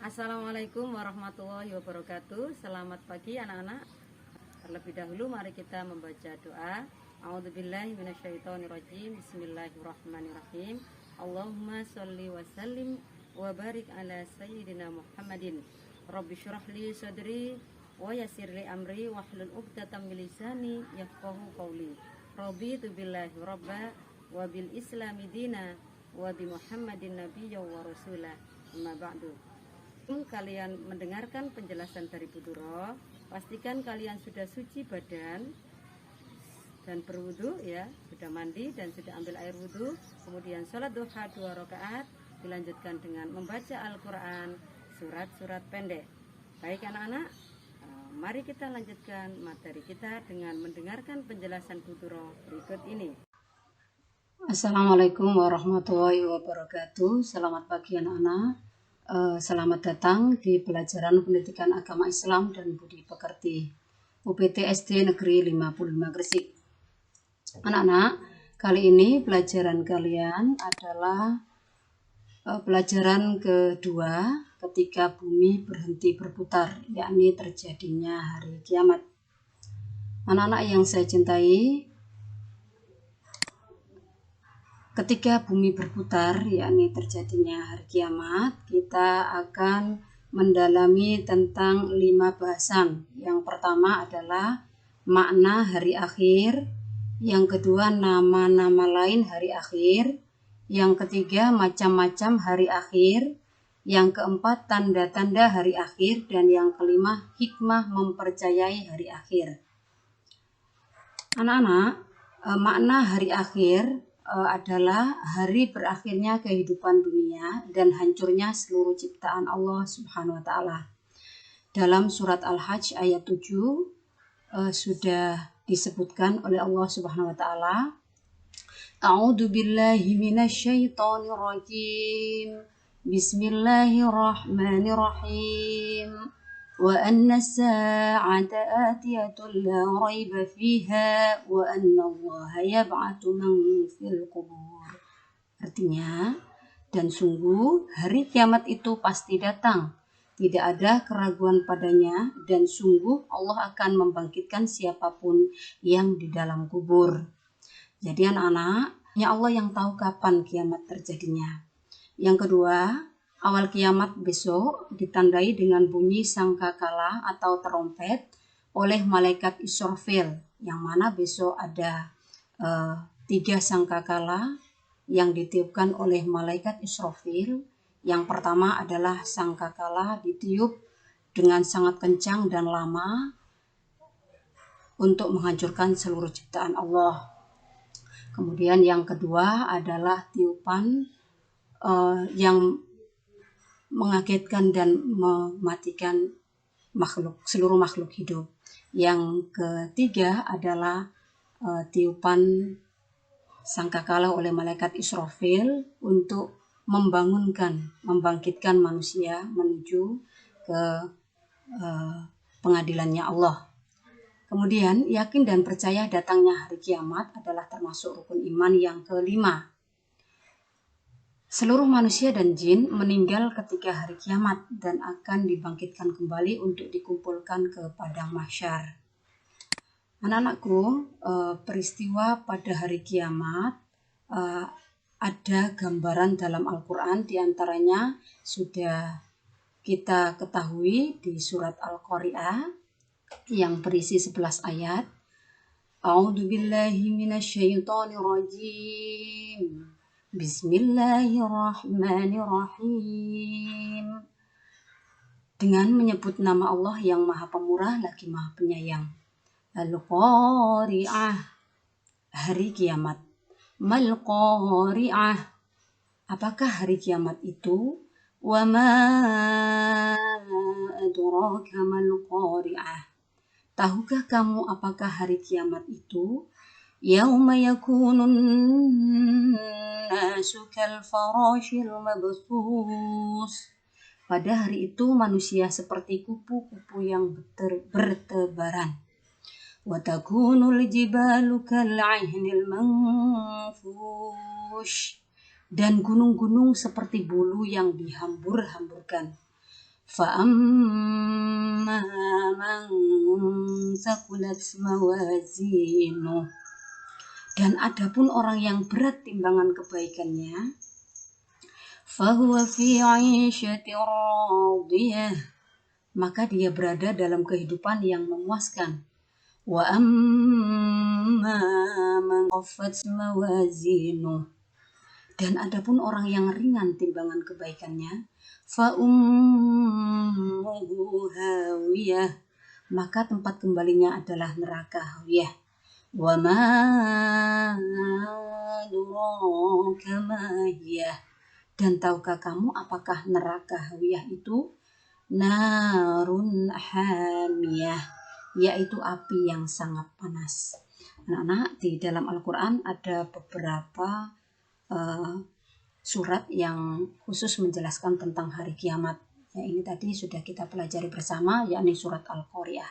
Assalamualaikum warahmatullahi wabarakatuh. Selamat pagi anak-anak. Terlebih dahulu mari kita membaca doa. A'udzubillahi minasyaitonirrajim. Bismillahirrahmanirrahim. Allahumma sholli wa sallim wa barik ala sayyidina Muhammadin. Rabbi syrah li sadri wa yassir li amri wahlul 'uqdatam min lisani yafqahu qawli. Raditu billahi rabba wa bil islami dina wa bi Muhammadin nabiyya wa rasulah. Amma ba'du. Kalian mendengarkan penjelasan dari Bu Duro, pastikan kalian sudah suci badan dan berwudu ya, sudah mandi dan sudah ambil air wudu, kemudian sholat duha 2 rakaat, dilanjutkan dengan membaca Al-Quran surat-surat pendek. Baik anak-anak, mari kita lanjutkan materi kita dengan mendengarkan penjelasan Bu Duro berikut ini. Assalamualaikum warahmatullahi wabarakatuh. Selamat pagi anak-anak. Selamat datang di pelajaran pendidikan agama Islam dan budi pekerti UPT SD Negeri 55 Gresik. Anak-anak, kali ini pelajaran kalian adalah pelajaran kedua ketika bumi berhenti berputar, yakni terjadinya hari kiamat. Anak-anak yang saya cintai, ketika bumi berputar, yakni terjadinya hari kiamat, kita akan mendalami tentang 5 bahasan. Yang pertama adalah makna hari akhir, yang kedua nama-nama lain hari akhir, yang ketiga macam-macam hari akhir, yang keempat tanda-tanda hari akhir, dan yang kelima hikmah mempercayai hari akhir. Anak-anak, makna hari akhir adalah hari berakhirnya kehidupan dunia dan hancurnya seluruh ciptaan Allah Subhanahu wa taala. Dalam surat Al-Hajj ayat 7 sudah disebutkan oleh Allah Subhanahu wa taala, A'udzu billahi minasyaitonir rajim. Bismillahirrahmanirrahim. Wa anna as-sa'ata atiyatun la raiba fiha wa anna Allaha yab'atsu man fil qubur. Artinya, dan sungguh hari kiamat itu pasti datang, tidak ada keraguan padanya, dan sungguh Allah akan membangkitkan siapapun yang di dalam kubur. Jadi anak-anak, hanya Allah yang tahu kapan kiamat terjadinya. Yang kedua, awal kiamat besok ditandai dengan bunyi sangkakala atau terompet oleh malaikat Israfil, yang mana besok ada 3 sangkakala yang ditiupkan oleh malaikat Israfil. Yang pertama adalah sangkakala ditiup dengan sangat kencang dan lama untuk menghancurkan seluruh ciptaan Allah. Kemudian yang kedua adalah tiupan yang mengagetkan dan mematikan seluruh makhluk hidup. Yang ketiga adalah tiupan sangkakala oleh malaikat Israfil untuk membangkitkan manusia menuju ke pengadilannya Allah. Kemudian yakin dan percaya datangnya hari kiamat adalah termasuk rukun iman yang kelima. Seluruh manusia dan jin meninggal ketika hari kiamat dan akan dibangkitkan kembali untuk dikumpulkan ke padang mahsyar. Anak-anakku, peristiwa pada hari kiamat ada gambaran dalam Al-Quran, diantaranya sudah kita ketahui di surat Al-Qari'ah yang berisi 11 ayat. A'udzu billahi minasyaitonir rajim. Bismillahirrahmanirrahim. Dengan menyebut nama Allah yang Maha Pemurah lagi Maha Penyayang. Al-Qari'ah, hari kiamat. Mal Qari'ah, apakah hari kiamat itu? Wa ma adraka mal Qari'ah, tahukah kamu apakah hari kiamat itu? Yauma yakunun nasu kal farashil mabthus, pada hari itu manusia seperti kupu-kupu yang bertebaran. Wa takunul jibalu kal 'ainil manfush, dan gunung-gunung seperti bulu yang dihambur-hamburkan. فأما من ثقلت موازينه. Dan adapun orang yang berat timbangan kebaikannya, fahuwa fi 'ishatin radiyah, maka dia berada dalam kehidupan yang memuaskan. Wa amma man khaffat mawazinuh, dan adapun orang yang ringan timbangan kebaikannya, fa ummuhu hawiyah, maka tempat kembalinya adalah neraka hawiyah. Wa ma adraka ma hiyah, dan tahukah kamu apakah neraka hawiyah itu? Narun hamiyah, yaitu api yang sangat panas. Anak-anak, di dalam Al-Quran ada beberapa surat yang khusus menjelaskan tentang hari kiamat. Ya, ini tadi sudah kita pelajari bersama, yakni surat Al-Qari'ah.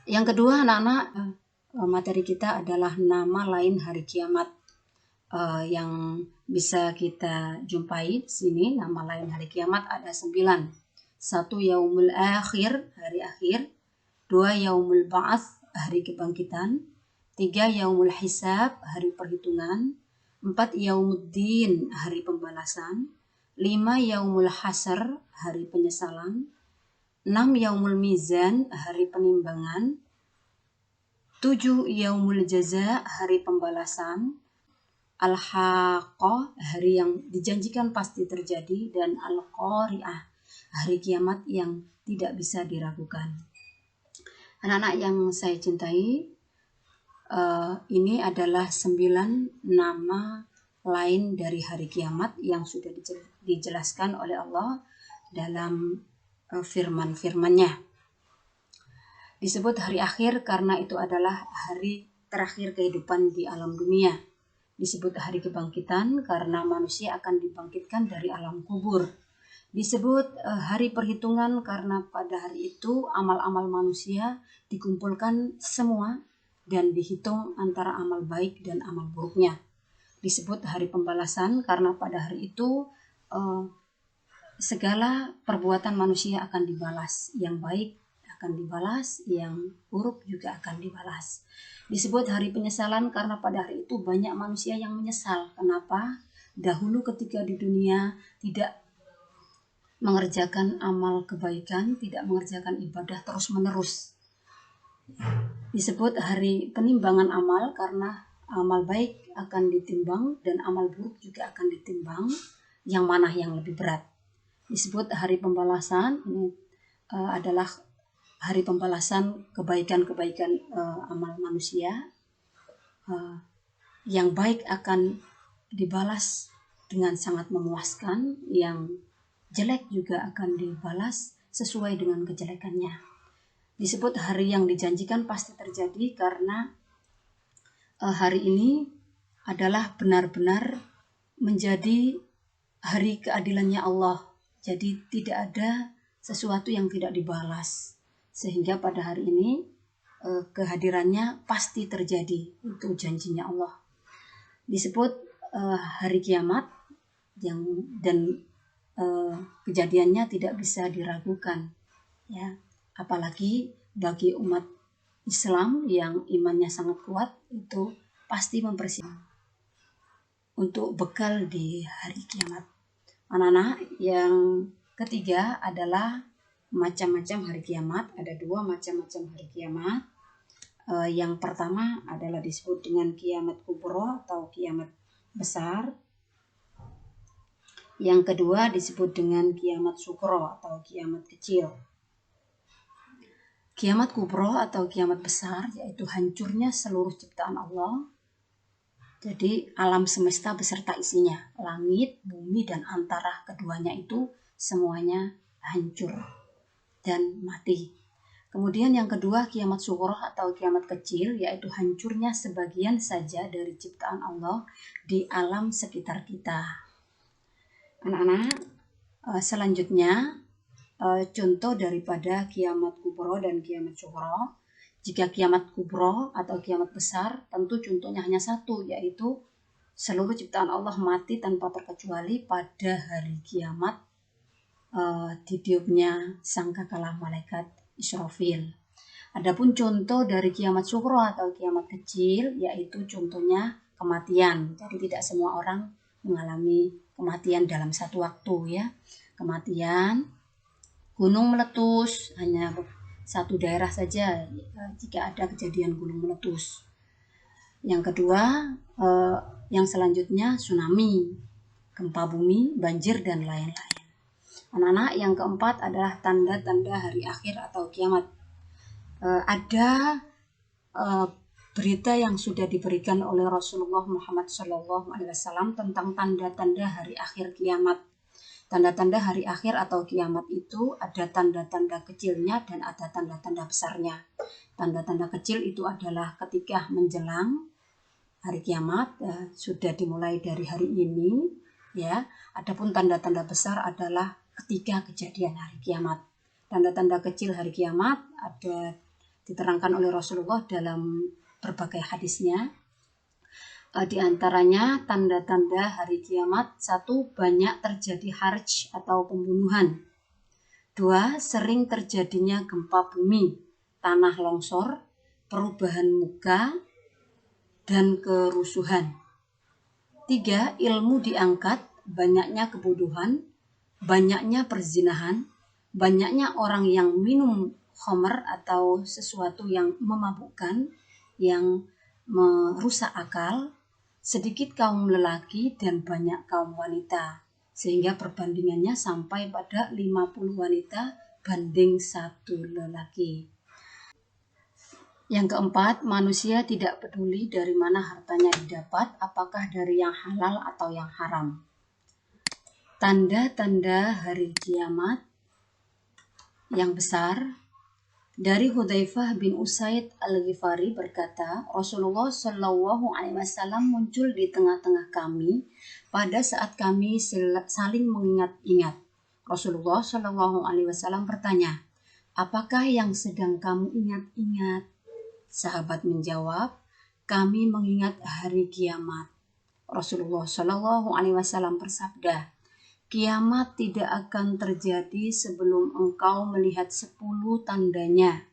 Yang kedua, anak-anak, materi kita adalah nama lain hari kiamat yang bisa kita jumpai di sini. Nama lain hari kiamat ada 9. 1 yaumul akhir, hari akhir. 2 yaumul ba'ats, hari kebangkitan. 3 yaumul hisab, hari perhitungan. 4 yaumuddin, hari pembalasan. 5 yaumul hasr, hari penyesalan. 6 yaumul mizan, hari penimbangan. 7 yaumul jaza, hari pembalasan. Al-Haqqah, hari yang dijanjikan pasti terjadi. Dan Al-Qari'ah, hari kiamat yang tidak bisa diragukan. Anak-anak yang saya cintai, ini adalah 9 nama lain dari hari kiamat yang sudah dijelaskan oleh Allah dalam firman-firmannya. Disebut hari akhir karena itu adalah hari terakhir kehidupan di alam dunia. Disebut hari kebangkitan karena manusia akan dibangkitkan dari alam kubur. Disebut hari perhitungan karena pada hari itu amal-amal manusia dikumpulkan semua dan dihitung antara amal baik dan amal buruknya. Disebut hari pembalasan karena pada hari itu segala perbuatan manusia akan dibalas. Yang baik akan dibalas, yang buruk juga akan dibalas. Disebut hari penyesalan karena pada hari itu banyak manusia yang menyesal. Kenapa? Dahulu ketika di dunia tidak mengerjakan amal kebaikan, tidak mengerjakan ibadah terus-menerus. Disebut hari penimbangan amal karena amal baik akan ditimbang dan amal buruk juga akan ditimbang, yang mana yang lebih berat. Disebut hari pembalasan, ini adalah hari pembalasan kebaikan-kebaikan amal manusia. Yang baik akan dibalas dengan sangat memuaskan, yang jelek juga akan dibalas sesuai dengan kejelekannya. Disebut hari yang dijanjikan pasti terjadi karena hari ini adalah benar-benar menjadi hari keadilannya Allah. Jadi tidak ada sesuatu yang tidak dibalas. Sehingga pada hari ini kehadirannya pasti terjadi. Itu janjinya Allah. Disebut hari kiamat dan kejadiannya tidak bisa diragukan, ya, apalagi bagi umat Islam yang imannya sangat kuat, itu pasti mempersiapkan untuk bekal di hari kiamat. Anak-anak, yang ketiga adalah macam-macam hari kiamat. Ada 2 macam-macam hari kiamat. Yang pertama adalah disebut dengan kiamat kubro atau kiamat besar. Yang kedua disebut dengan kiamat sukro atau kiamat kecil. Kiamat kubro atau kiamat besar yaitu hancurnya seluruh ciptaan Allah. Jadi alam semesta beserta isinya, langit, bumi, dan antara keduanya itu semuanya hancur dan mati. Kemudian yang kedua kiamat sukro atau kiamat kecil yaitu hancurnya sebagian saja dari ciptaan Allah di alam sekitar kita. Anak-anak, selanjutnya contoh daripada kiamat kubro dan kiamat sukro. Jika kiamat kubro atau kiamat besar, tentu contohnya hanya satu, yaitu seluruh ciptaan Allah mati tanpa terkecuali pada hari kiamat ditiupnya sangkakala malaikat Israfil. Adapun contoh dari kiamat sughra atau kiamat kecil, yaitu contohnya kematian. Jadi tidak semua orang mengalami kematian dalam satu waktu ya. Kematian, gunung meletus, hanya satu daerah saja jika ada kejadian gunung meletus. Yang kedua, yang selanjutnya tsunami, gempa bumi, banjir, dan lain-lain. Anak-anak, yang keempat adalah tanda-tanda hari akhir atau kiamat. Ada berita yang sudah diberikan oleh Rasulullah Muhammad SAW tentang tanda-tanda hari akhir kiamat. Tanda-tanda hari akhir atau kiamat itu ada tanda-tanda kecilnya dan ada tanda-tanda besarnya. Tanda-tanda kecil itu adalah ketika menjelang hari kiamat, sudah dimulai dari hari ini ya. Adapun tanda-tanda besar adalah ketika kejadian hari kiamat. Tanda-tanda kecil hari kiamat ada diterangkan oleh Rasulullah dalam berbagai hadisnya. Di antaranya tanda-tanda hari kiamat: 1. Banyak terjadi harj atau pembunuhan. 2. Sering terjadinya gempa bumi, tanah longsor, perubahan muka, dan kerusuhan. 3. Ilmu diangkat, banyaknya kebodohan, banyaknya perzinahan, banyaknya orang yang minum khamr atau sesuatu yang memabukkan, yang merusak akal, sedikit kaum lelaki dan banyak kaum wanita, sehingga perbandingannya sampai pada 50 wanita banding 1 lelaki. Yang keempat, manusia tidak peduli dari mana hartanya didapat, apakah dari yang halal atau yang haram. Tanda-tanda hari kiamat yang besar. Dari Hudzaifah bin Usaid Al-Ghifari berkata, Rasulullah Shallallahu Alaihi Wasallam muncul di tengah-tengah kami pada saat kami saling mengingat-ingat. Rasulullah Shallallahu Alaihi Wasallam bertanya, apakah yang sedang kamu ingat-ingat? Sahabat menjawab, kami mengingat hari kiamat. Rasulullah Shallallahu Alaihi Wasallam bersabda, kiamat tidak akan terjadi sebelum engkau melihat 10 tandanya.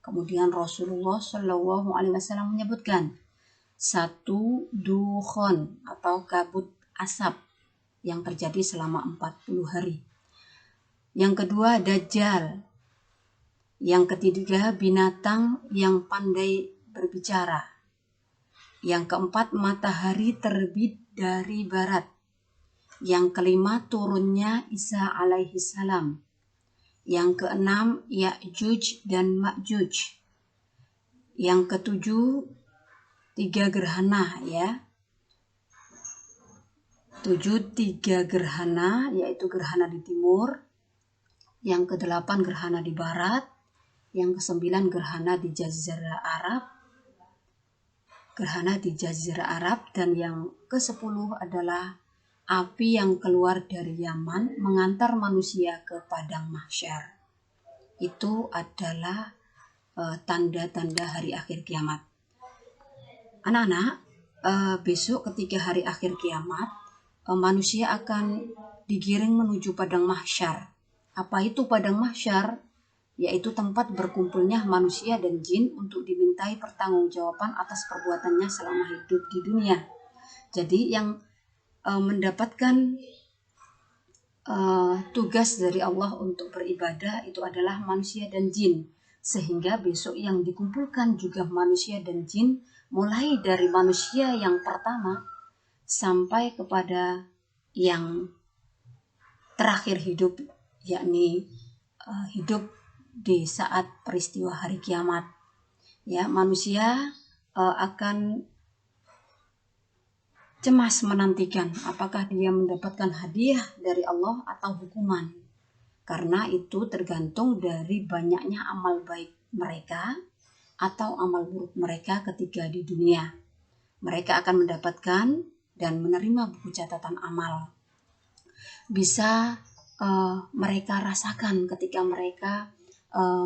Kemudian Rasulullah Shallallahu Alaihi Wasallam menyebutkan 1. Dukhon atau kabut asap yang terjadi selama 40 hari. Yang kedua, Dajjal. Yang ketiga, binatang yang pandai berbicara. Yang keempat, matahari terbit dari barat. Yang kelima, turunnya Isa alaihi salam. Yang keenam, Ya'juj dan Ma'juj. Yang ketujuh, 3 gerhana ya. 3 gerhana, yaitu gerhana di timur. Yang ke-8 gerhana di barat. Yang ke-9 gerhana di Jazirah Arab. Gerhana di Jazirah Arab. Dan yang ke-10 adalah api yang keluar dari Yaman mengantar manusia ke padang mahsyar. Itu adalah tanda-tanda hari akhir kiamat. Anak-anak, besok ketika hari akhir kiamat, manusia akan digiring menuju padang mahsyar. Apa itu padang mahsyar? Yaitu tempat berkumpulnya manusia dan jin untuk dimintai pertanggungjawaban atas perbuatannya selama hidup di dunia. Jadi yang mendapatkan tugas dari Allah untuk beribadah itu adalah manusia dan jin, sehingga besok yang dikumpulkan juga manusia dan jin, mulai dari manusia yang pertama sampai kepada yang terakhir hidup, yakni hidup di saat peristiwa hari kiamat. Ya, manusia akan cemas menantikan apakah dia mendapatkan hadiah dari Allah atau hukuman. Karena itu tergantung dari banyaknya amal baik mereka atau amal buruk mereka ketika di dunia. Mereka akan mendapatkan dan menerima buku catatan amal. Bisa mereka rasakan ketika mereka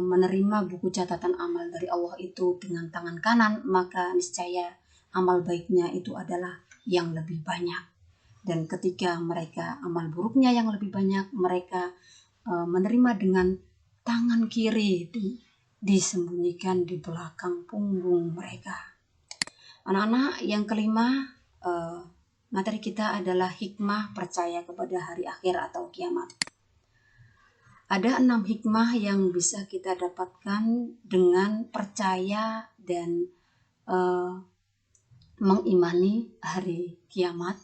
menerima buku catatan amal dari Allah itu dengan tangan kanan, maka niscaya amal baiknya itu adalah yang lebih banyak. Dan ketika mereka amal buruknya yang lebih banyak, mereka menerima dengan tangan kiri, disembunyikan di belakang punggung mereka. Anak-anak, yang kelima, materi kita adalah hikmah percaya kepada hari akhir atau kiamat. Ada 6 hikmah yang bisa kita dapatkan dengan percaya dan mengimani hari kiamat.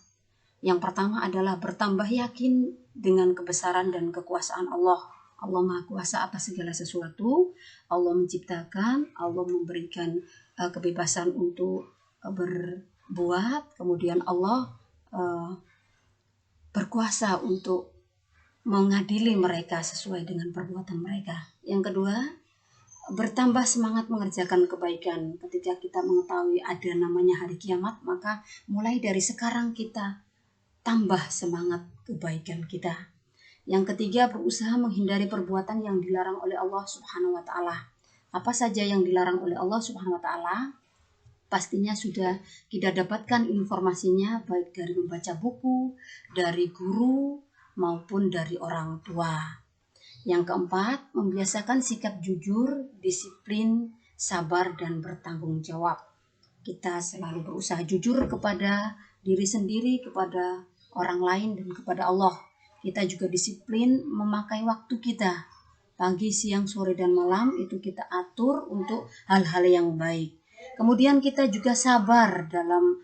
Yang pertama adalah bertambah yakin dengan kebesaran dan kekuasaan Allah. Allah Maha Kuasa atas segala sesuatu. Allah menciptakan, Allah memberikan kebebasan untuk berbuat. Kemudian Allah berkuasa untuk mengadili mereka sesuai dengan perbuatan mereka. Yang kedua, bertambah semangat mengerjakan kebaikan. Ketika kita mengetahui ada namanya hari kiamat, maka mulai dari sekarang kita tambah semangat kebaikan kita. Yang ketiga, berusaha menghindari perbuatan yang dilarang oleh Allah Subhanahu wa taala. Apa saja yang dilarang oleh Allah Subhanahu wa taala? Pastinya sudah kita dapatkan informasinya baik dari membaca buku, dari guru maupun dari orang tua. Yang keempat, membiasakan sikap jujur, disiplin, sabar, dan bertanggung jawab. Kita selalu berusaha jujur kepada diri sendiri, kepada orang lain, dan kepada Allah. Kita juga disiplin memakai waktu kita. Pagi, siang, sore, dan malam itu kita atur untuk hal-hal yang baik. Kemudian kita juga sabar dalam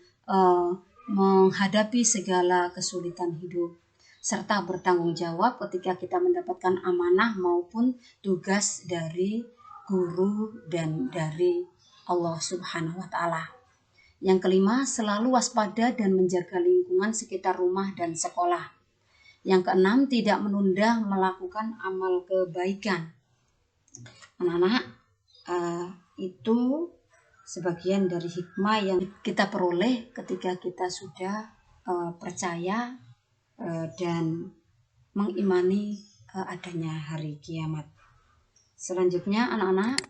menghadapi segala kesulitan hidup, serta bertanggung jawab ketika kita mendapatkan amanah maupun tugas dari guru dan dari Allah Subhanahu wa taala. Yang kelima, selalu waspada dan menjaga lingkungan sekitar rumah dan sekolah. Yang keenam, tidak menunda melakukan amal kebaikan. Anak-anak, itu sebagian dari hikmah yang kita peroleh ketika kita sudah percaya dan mengimani adanya hari kiamat. Selanjutnya, anak-anak,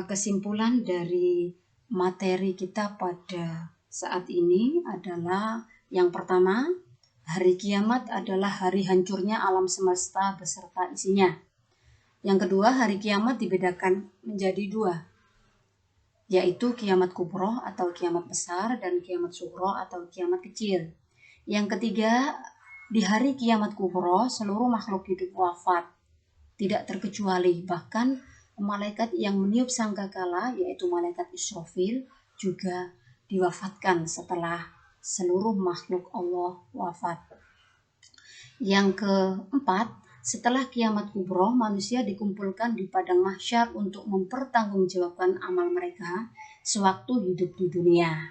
kesimpulan dari materi kita pada saat ini adalah yang pertama, hari kiamat adalah hari hancurnya alam semesta beserta isinya. Yang kedua, hari kiamat dibedakan menjadi 2, yaitu kiamat kubro atau kiamat besar dan kiamat sugro atau kiamat kecil. Yang ketiga, di hari kiamat kubro seluruh makhluk hidup wafat, tidak terkecuali, bahkan malaikat yang meniup sangkakala yaitu malaikat Israfil juga diwafatkan setelah seluruh makhluk Allah wafat. Yang keempat, setelah kiamat kubro, manusia dikumpulkan di padang mahsyar untuk mempertanggungjawabkan amal mereka sewaktu hidup di dunia.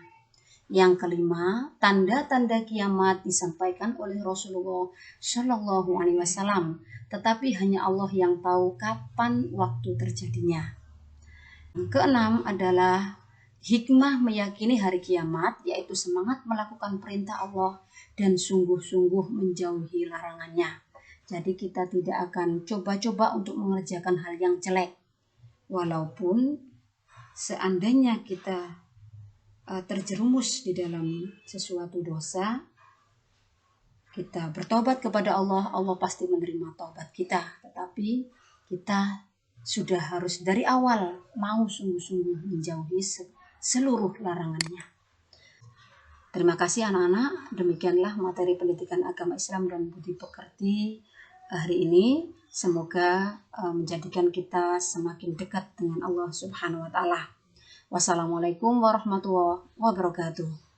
Yang kelima, tanda-tanda kiamat disampaikan oleh Rasulullah Shallallahu Alaihi Wasallam, tetapi hanya Allah yang tahu kapan waktu terjadinya. Yang keenam adalah hikmah meyakini hari kiamat, yaitu semangat melakukan perintah Allah dan sungguh-sungguh menjauhi larangannya. Jadi kita tidak akan coba-coba untuk mengerjakan hal yang jelek. Walaupun seandainya kita terjerumus di dalam sesuatu dosa, kita bertobat kepada Allah, Allah pasti menerima taubat kita. Tetapi kita sudah harus dari awal mau sungguh-sungguh menjauhi seluruh larangannya. Terima kasih anak-anak, demikianlah materi pendidikan agama Islam dan budi pekerti hari ini. Semoga menjadikan kita semakin dekat dengan Allah Subhanahu wa taala. Wassalamualaikum warahmatullahi wabarakatuh.